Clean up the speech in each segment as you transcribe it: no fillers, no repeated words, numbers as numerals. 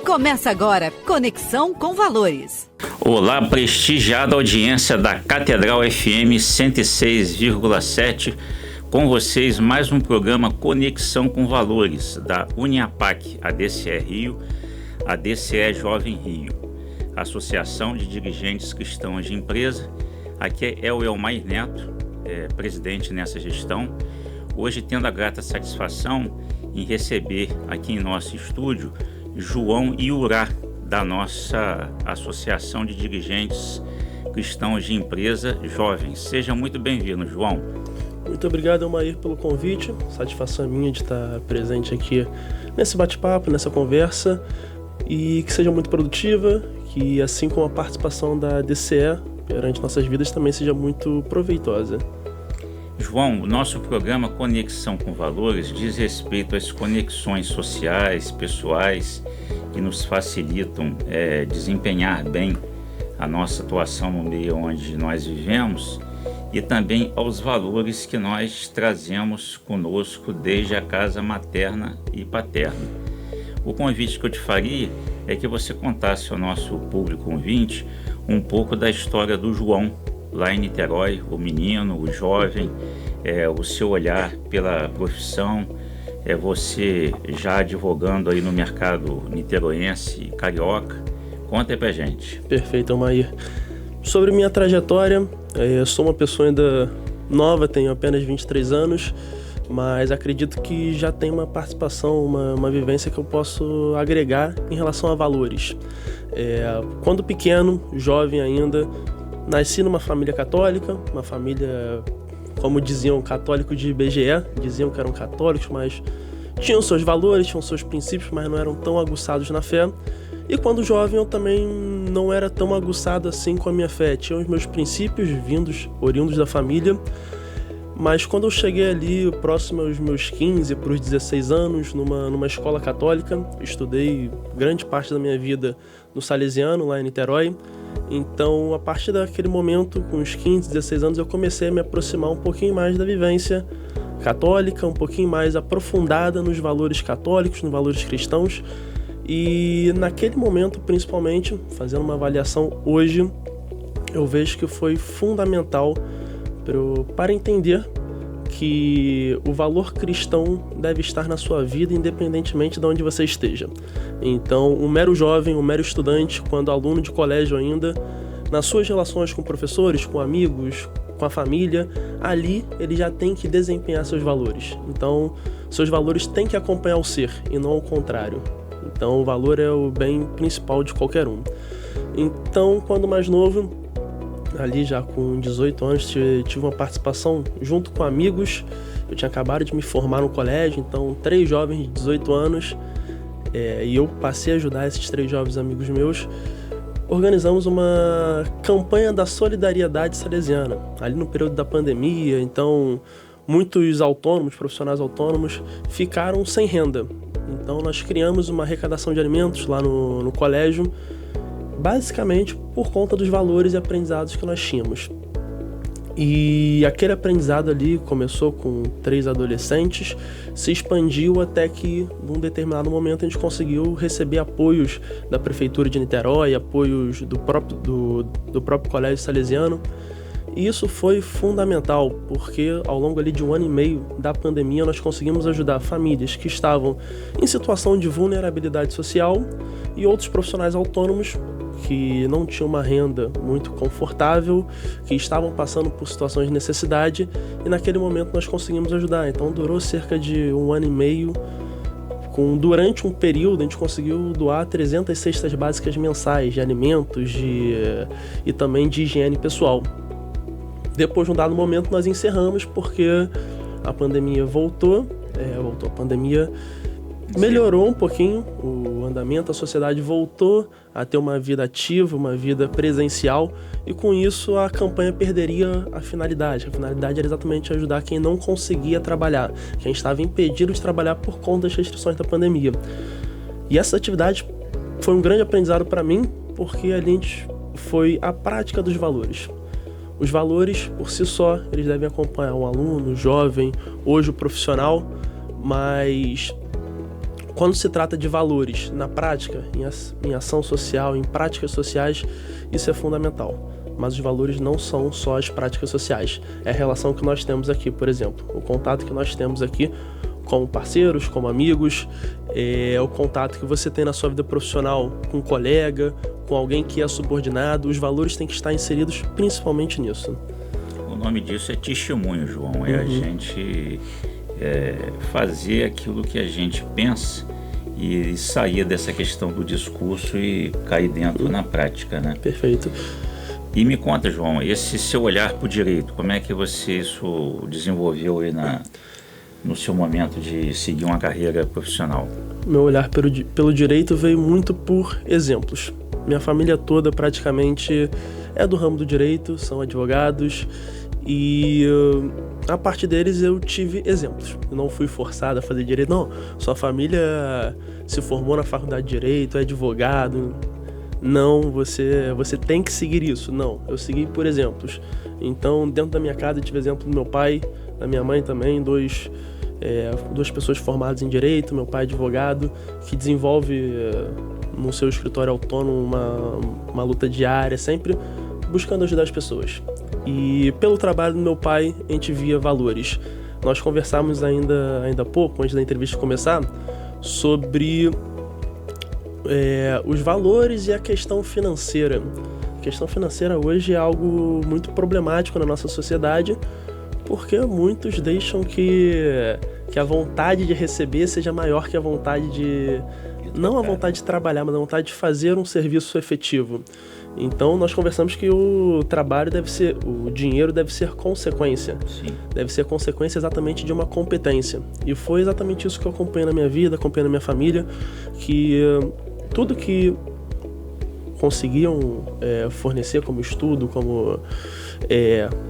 Começa agora, Conexão com Valores. Olá, prestigiada audiência da Catedral FM 106,7. Com vocês, mais um programa Conexão com Valores, da Uniapac, a DCE Rio, a DCE Jovem Rio, Associação de Dirigentes Cristãos de Empresa. Aqui é o Elmar Neto, presidente nessa gestão. Hoje, tendo a grata satisfação em receber aqui em nosso estúdio João Iurá, da nossa Associação de Dirigentes Cristãos de Empresa Jovens. Seja muito bem-vindo, João. Muito obrigado, Elmair, pelo convite. Satisfação minha de estar presente aqui nesse bate-papo, nessa conversa, e que seja muito produtiva, que assim como a participação da DCE perante nossas vidas também seja muito proveitosa. João, o nosso programa Conexão com Valores diz respeito às conexões sociais, pessoais, que nos facilitam desempenhar bem a nossa atuação no meio onde nós vivemos e também aos valores que nós trazemos conosco desde a casa materna e paterna. O convite que eu te faria é que você contasse ao nosso público ouvinte um pouco da história do João, lá em Niterói, o menino, o jovem, o seu olhar pela profissão, você já advogando aí no mercado niteroense e carioca. Conta aí pra gente. Perfeito, Elmair. Sobre minha trajetória, eu sou uma pessoa ainda nova, tenho apenas 23 anos, mas acredito que já tenho uma participação, uma vivência que eu posso agregar em relação a valores. Quando pequeno, jovem ainda, nasci numa família católica, uma família, como diziam, católico de IBGE, diziam que eram católicos, mas tinham seus valores, tinham seus princípios, mas não eram tão aguçados na fé. E quando jovem eu também não era tão aguçado assim com a minha fé. Tinha os meus princípios oriundos da família, mas quando eu cheguei ali, próximo aos meus 15 para os 16 anos, numa escola católica, estudei grande parte da minha vida no Salesiano, lá em Niterói. Então, a partir daquele momento, com uns 15, 16 anos, eu comecei a me aproximar um pouquinho mais da vivência católica, um pouquinho mais aprofundada nos valores católicos, nos valores cristãos. E naquele momento, principalmente, fazendo uma avaliação hoje, eu vejo que foi fundamental para entender que o valor cristão deve estar na sua vida independentemente de onde você esteja. Então, um mero jovem, um mero estudante, quando aluno de colégio ainda, nas suas relações com professores, com amigos, com a família, ali ele já tem que desempenhar seus valores. Então, seus valores têm que acompanhar o ser e não o contrário. Então, o valor é o bem principal de qualquer um. Então, quando mais novo, ali já com 18 anos, tive uma participação junto com amigos. Eu tinha acabado de me formar no colégio, então 3 jovens de 18 anos, e eu passei a ajudar esses 3 jovens amigos meus. Organizamos uma campanha da solidariedade salesiana, ali no período da pandemia. Então muitos autônomos, profissionais autônomos, ficaram sem renda. Então nós criamos uma arrecadação de alimentos lá no colégio, basicamente por conta dos valores e aprendizados que nós tínhamos. E aquele aprendizado ali começou com 3 adolescentes, se expandiu até que, num determinado momento, a gente conseguiu receber apoios da Prefeitura de Niterói, apoios do próprio Colégio Salesiano. E isso foi fundamental, porque ao longo ali de 1 ano e meio da pandemia, nós conseguimos ajudar famílias que estavam em situação de vulnerabilidade social e outros profissionais autônomos que não tinham uma renda muito confortável, que estavam passando por situações de necessidade, e naquele momento nós conseguimos ajudar. Então durou cerca de 1 ano e meio. Durante um período a gente conseguiu doar 300 cestas básicas mensais de alimentos e também de higiene pessoal. Depois de um dado momento nós encerramos porque a pandemia voltou, a pandemia melhorou um pouquinho o andamento, a sociedade voltou a ter uma vida ativa, uma vida presencial, e com isso a campanha perderia a finalidade. A finalidade era exatamente ajudar quem não conseguia trabalhar, quem estava impedido de trabalhar por conta das restrições da pandemia. E essa atividade foi um grande aprendizado para mim, porque a gente foi a prática dos valores. Os valores, por si só, eles devem acompanhar um aluno, o jovem, hoje o profissional, mas quando se trata de valores na prática, em ação social, em práticas sociais, isso é fundamental. Mas os valores não são só as práticas sociais. É a relação que nós temos aqui, por exemplo. O contato que nós temos aqui como parceiros, como amigos, é o contato que você tem na sua vida profissional com um colega, com alguém que é subordinado. Os valores têm que estar inseridos principalmente nisso. O nome disso é testemunho, João. É a gente fazer aquilo que a gente pensa e sair dessa questão do discurso e cair dentro na prática, né? Perfeito. E me conta, João, esse seu olhar para o direito, como é que você isso desenvolveu aí no seu momento de seguir uma carreira profissional? Meu olhar pelo direito veio muito por exemplos. Minha família toda praticamente é do ramo do direito, são advogados, e a partir deles eu tive exemplos. Eu não fui forçado a fazer direito, não. Sua família se formou na faculdade de direito, é advogado. Não, você tem que seguir isso. Não, eu segui por exemplos. Então, dentro da minha casa eu tive exemplo do meu pai, da minha mãe também, duas pessoas formadas em direito, meu pai advogado, que desenvolve no seu escritório autônomo uma luta diária, sempre buscando ajudar as pessoas. E pelo trabalho do meu pai, a gente via valores. Nós conversamos ainda há pouco, antes da entrevista começar, sobre os valores e a questão financeira. A questão financeira hoje é algo muito problemático na nossa sociedade, porque muitos deixam que a vontade de receber seja maior que a vontade de... Não a vontade de trabalhar, mas a vontade de fazer um serviço efetivo. Então nós conversamos que o dinheiro deve ser consequência. Sim. Deve ser consequência exatamente de uma competência. E foi exatamente isso que eu acompanhei na minha vida, acompanhei na minha família, que tudo que conseguiam fornecer como estudo, como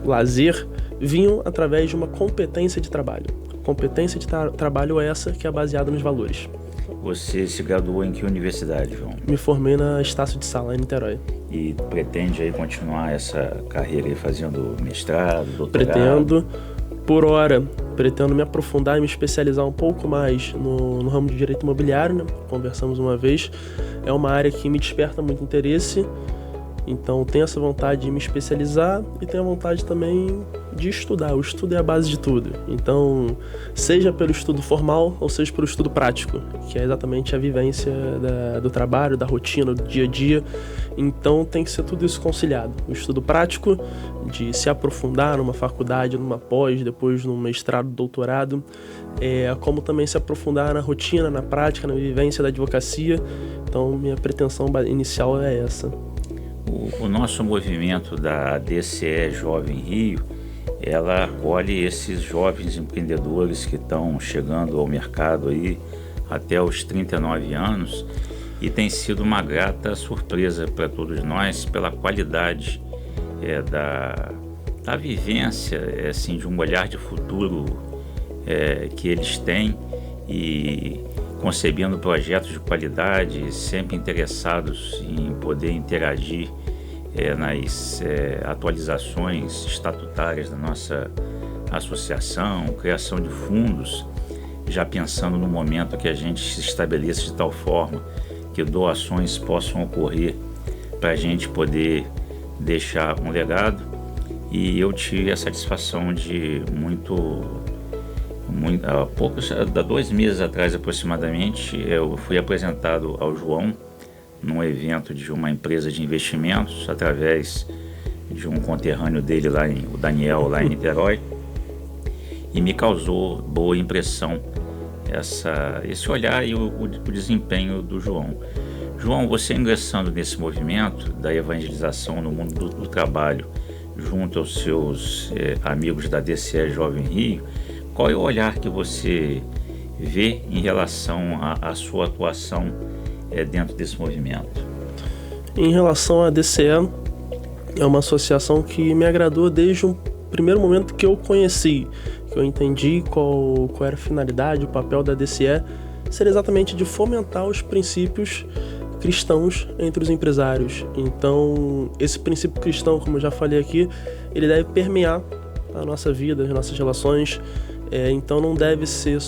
lazer, vinham através de uma competência de trabalho. Competência de trabalho é essa que é baseada nos valores. Você se graduou em que universidade, João? Me formei na Estácio de Sá, lá em Niterói. E pretende aí continuar essa carreira aí fazendo mestrado, doutorado? Pretendo me aprofundar e me especializar um pouco mais no ramo de direito imobiliário, né? Conversamos uma vez. É uma área que me desperta muito interesse. Então tenho essa vontade de me especializar e tenho a vontade também de estudar. O estudo é a base de tudo. Então, seja pelo estudo formal ou seja pelo estudo prático, que é exatamente a vivência do trabalho, da rotina, do dia a dia. Então tem que ser tudo isso conciliado. O estudo prático, de se aprofundar numa faculdade, numa pós, depois num mestrado, doutorado, como também se aprofundar na rotina, na prática, na vivência da advocacia. Então minha pretensão inicial é essa. O nosso movimento da DCE Jovem Rio, ela acolhe esses jovens empreendedores que estão chegando ao mercado aí até os 39 anos e tem sido uma grata surpresa para todos nós pela qualidade da vivência, assim, de um olhar de futuro que eles têm e concebendo projetos de qualidade, sempre interessados em poder interagir nas atualizações estatutárias da nossa associação, criação de fundos, já pensando no momento que a gente se estabeleça de tal forma que doações possam ocorrer para a gente poder deixar um legado. E eu tive a satisfação de há 2 meses atrás aproximadamente, eu fui apresentado ao João num evento de uma empresa de investimentos através de um conterrâneo dele o Daniel, lá em Niterói, e me causou boa impressão esse olhar e o desempenho do João. João, você ingressando nesse movimento da evangelização no mundo do trabalho junto aos seus amigos da DCE Jovem Rio, qual é o olhar que você vê em relação à sua atuação dentro desse movimento? Em relação à DCE, é uma associação que me agradou desde o primeiro momento que eu conheci, que eu entendi qual era a finalidade, o papel da DCE, ser exatamente de fomentar os princípios cristãos entre os empresários. Então, esse princípio cristão, como eu já falei aqui, ele deve permear a nossa vida, as nossas relações. Então não deve ser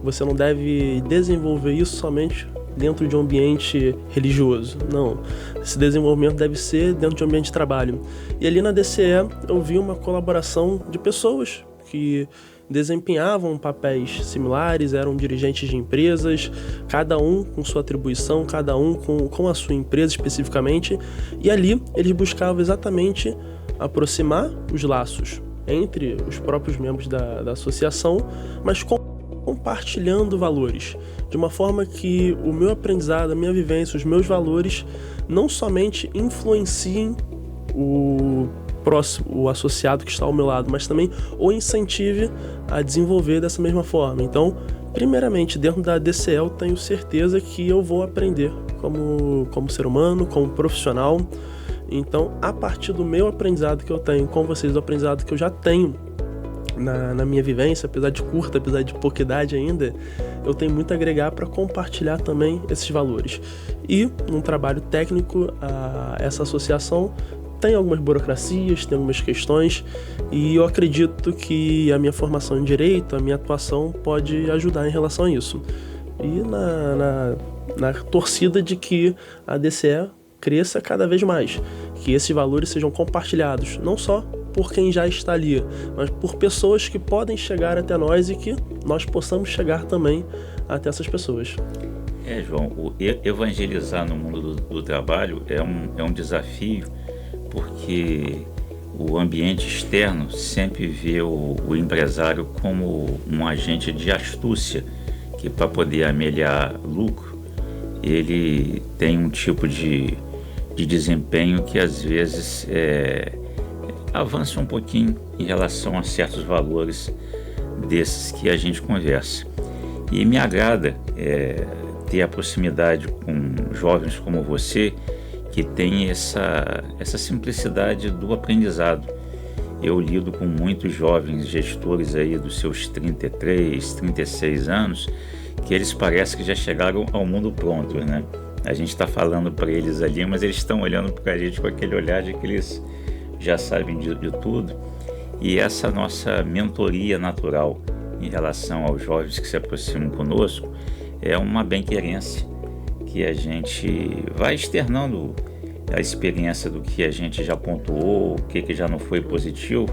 você não deve desenvolver isso somente dentro de um ambiente religioso. Não, esse desenvolvimento deve ser dentro de um ambiente de trabalho. E ali na DCE eu vi uma colaboração de pessoas que desempenhavam papéis similares, eram dirigentes de empresas, cada um com sua atribuição, cada um com a sua empresa especificamente, e ali eles buscavam exatamente aproximar os laços entre os próprios membros da associação, mas compartilhando valores, de uma forma que o meu aprendizado, a minha vivência, os meus valores não somente influenciem o associado que está ao meu lado, mas também o incentive a desenvolver dessa mesma forma. Então, primeiramente, dentro da DCE eu tenho certeza que eu vou aprender como ser humano, como profissional. Então, a partir do meu aprendizado que eu tenho com vocês, do aprendizado que eu já tenho na minha vivência, apesar de curta, apesar de pouca idade ainda, eu tenho muito a agregar para compartilhar também esses valores. E, num trabalho técnico, essa associação tem algumas burocracias, tem algumas questões, e eu acredito que a minha formação em Direito, a minha atuação pode ajudar em relação a isso. E na torcida de que a DCE cresça cada vez mais, que esses valores sejam compartilhados, não só por quem já está ali, mas por pessoas que podem chegar até nós e que nós possamos chegar também até essas pessoas. João, evangelizar no mundo do trabalho é um desafio, porque o ambiente externo sempre vê o empresário como um agente de astúcia, que para poder amelhar lucro, ele tem um tipo de desempenho que às vezes avança um pouquinho em relação a certos valores desses que a gente conversa. E me agrada ter a proximidade com jovens como você, que tem essa simplicidade do aprendizado. Eu lido com muitos jovens gestores aí dos seus 33, 36 anos, que eles parecem que já chegaram ao mundo pronto, né? A gente está falando para eles ali, mas eles estão olhando para a gente com aquele olhar de que eles já sabem de tudo. E essa nossa mentoria natural em relação aos jovens que se aproximam conosco é uma bem-querência, que a gente vai externando a experiência do que a gente já pontuou, o que já não foi positivo,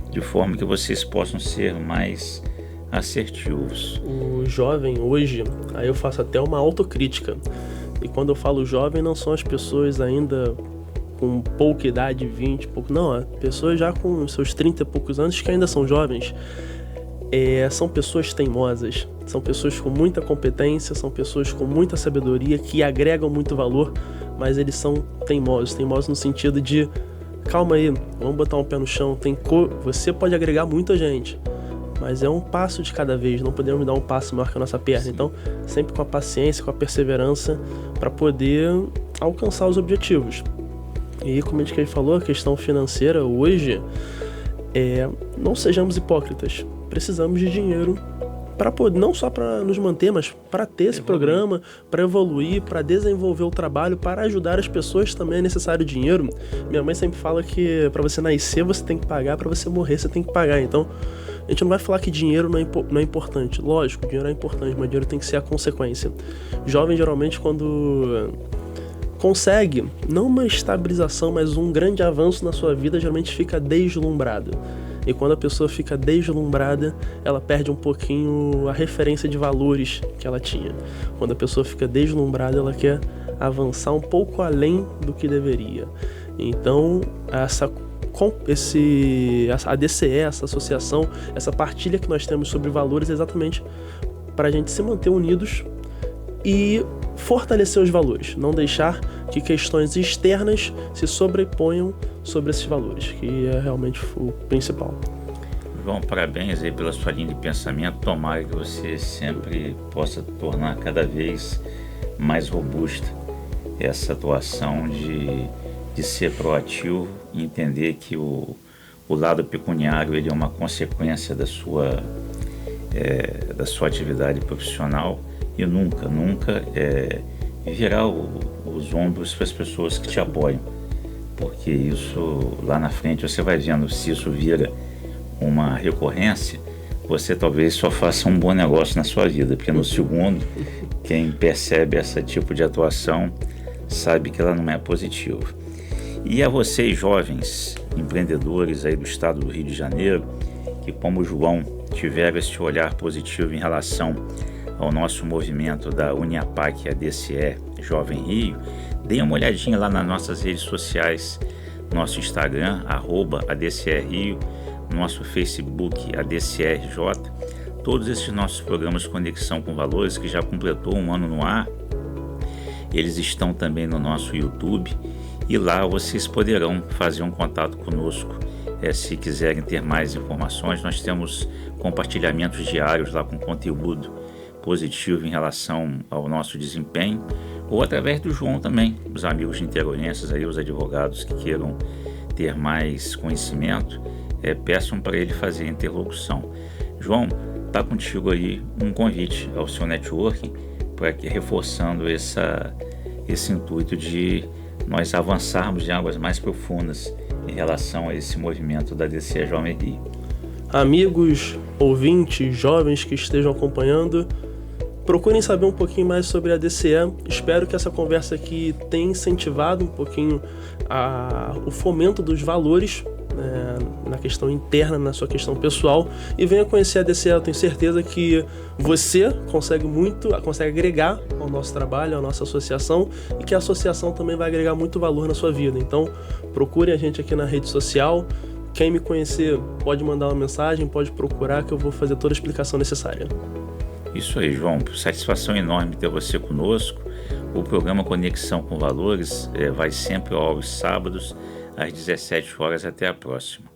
de forma que vocês possam ser mais assertivos. O jovem hoje, aí eu faço até uma autocrítica, e quando eu falo jovem não são as pessoas ainda com pouca idade, 20, pouco, não, pessoas já com seus 30 e poucos anos que ainda são jovens. São pessoas teimosas, são pessoas com muita competência, são pessoas com muita sabedoria, que agregam muito valor, mas eles são teimosos no sentido de, calma aí, vamos botar um pé no chão, você pode agregar muita gente, mas é um passo de cada vez, não podemos dar um passo maior que a nossa perna. Sim. Então, sempre com a paciência, com a perseverança, para poder alcançar os objetivos. E como a gente falou, a questão financeira hoje, não sejamos hipócritas. Precisamos de dinheiro para poder, não só para nos manter, mas para ter esse programa, para evoluir, para desenvolver o trabalho, para ajudar as pessoas também é necessário dinheiro. Minha mãe sempre fala que para você nascer você tem que pagar, para você morrer você tem que pagar. Então, a gente não vai falar que dinheiro não é importante. Lógico, dinheiro é importante, mas dinheiro tem que ser a consequência. Jovem, geralmente, quando consegue, não uma estabilização, mas um grande avanço na sua vida, geralmente fica deslumbrado. E quando a pessoa fica deslumbrada, ela perde um pouquinho a referência de valores que ela tinha. Quando a pessoa fica deslumbrada, ela quer avançar um pouco além do que deveria. Então, a DCE, essa associação, essa partilha que nós temos sobre valores é exatamente para a gente se manter unidos e fortalecer os valores, não deixar que questões externas se sobreponham sobre esses valores, que é realmente o principal. João, parabéns aí pela sua linha de pensamento. Tomara que você sempre possa tornar cada vez mais robusta essa atuação de ser proativo e entender que o lado pecuniário ele é uma consequência da sua atividade profissional, e nunca virar os ombros para as pessoas que te apoiam, porque isso lá na frente você vai vendo, se isso vira uma recorrência, você talvez só faça um bom negócio na sua vida, porque no segundo, quem percebe esse tipo de atuação sabe que ela não é positiva. E a vocês, jovens empreendedores aí do estado do Rio de Janeiro, que como o João tiveram esse olhar positivo em relação ao nosso movimento da Uniapac ADCE Jovem Rio, deem uma olhadinha lá nas nossas redes sociais, nosso Instagram, @ADCE Rio, nosso Facebook, ADCRJ, todos esses nossos programas Conexão com Valores, que já completou um ano no ar, eles estão também no nosso YouTube, e lá vocês poderão fazer um contato conosco. Se quiserem ter mais informações, nós temos compartilhamentos diários lá com conteúdo positivo em relação ao nosso desempenho, ou através do João também, os amigos de Interorenses, aí, os advogados que queiram ter mais conhecimento, peçam para ele fazer a interlocução. João, está contigo aí um convite ao seu networking, para que reforçando esse intuito de nós avançarmos em águas mais profundas em relação a esse movimento da ADCE Jovem Rio. Amigos, ouvintes, jovens que estejam acompanhando, procurem saber um pouquinho mais sobre a ADCE. Espero que essa conversa aqui tenha incentivado um pouquinho o fomento dos valores na questão interna, na sua questão pessoal, e venha conhecer a ADCE. Eu tenho certeza que você consegue agregar ao nosso trabalho, à nossa associação, e que a associação também vai agregar muito valor na sua vida. Então, procurem a gente aqui na rede social. Quem me conhecer pode mandar uma mensagem, pode procurar, que eu vou fazer toda a explicação necessária. Isso aí, João. Satisfação enorme ter você conosco. O programa Conexão com Valores vai sempre aos sábados, às 17 horas. Até a próxima.